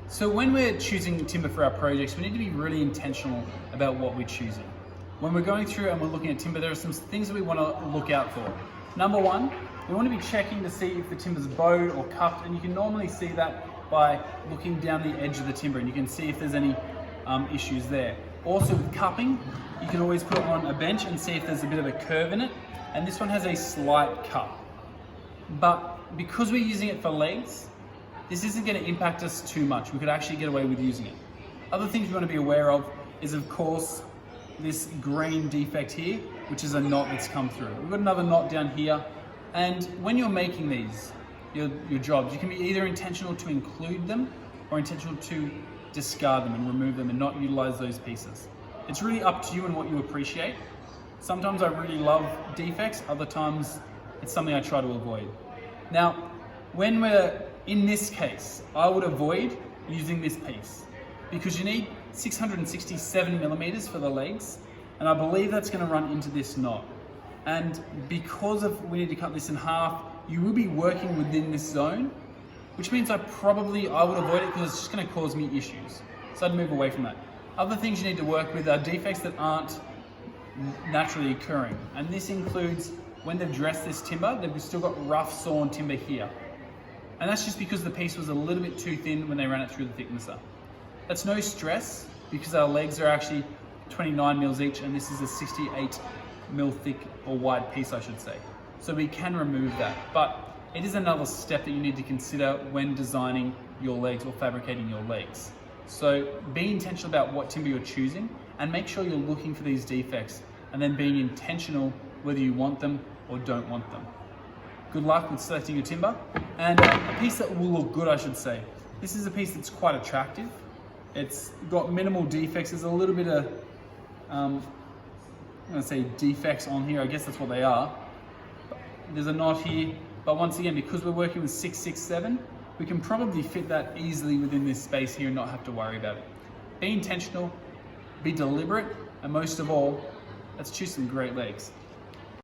So when we're choosing timber for our projects, we need to be really intentional about what we're choosing. When we're going through and we're looking at timber, there are some things that we want to look out for. Number one, we want to be checking to see if the timber's bowed or cupped, and you can normally see that by looking down the edge of the timber, and you can see if there's any issues there. Also with cupping, you can always put it on a bench and see if there's a bit of a curve in it, and this one has a slight cup. But because we're using it for legs, this isn't going to impact us too much. We could actually get away with using it. Other things we want to be aware of is, of course, this green defect here, which is a knot that's come through. We've got another knot down here, and when you're making these, your jobs, you can be either intentional to include them or intentional to discard them and remove them and not utilize those pieces. It's really up to you and what you appreciate. Sometimes I really love defects, other times it's something I try to avoid. Now, when we're in this case, I would avoid using this piece because you need 667 millimeters for the legs, and I believe that's going to run into this knot. And because we need to cut this in half, you will be working within this zone, which means I would avoid it because it's just going to cause me issues. So I'd move away from that. Other things you need to work with are defects that aren't naturally occurring. And this includes when they've dressed this timber, they've still got rough sawn timber here. And that's just because the piece was a little bit too thin when they ran it through the thicknesser. That's no stress because our legs are actually 29 mils each, and this is a 68 mil thick or wide piece, I should say. So we can remove that, but it is another step that you need to consider when designing your legs or fabricating your legs. So be intentional about what timber you're choosing and make sure you're looking for these defects and then being intentional whether you want them or don't want them. Good luck with selecting your timber, and a piece that will look good, I should say. This is a piece that's quite attractive. It's got minimal defects. There's a little bit of, I'm gonna say defects on here. I guess that's what they are. There's a knot here, but once again, because we're working with 667, we can probably fit that easily within this space here and not have to worry about it. Be intentional, be deliberate, and most of all, let's choose some great legs.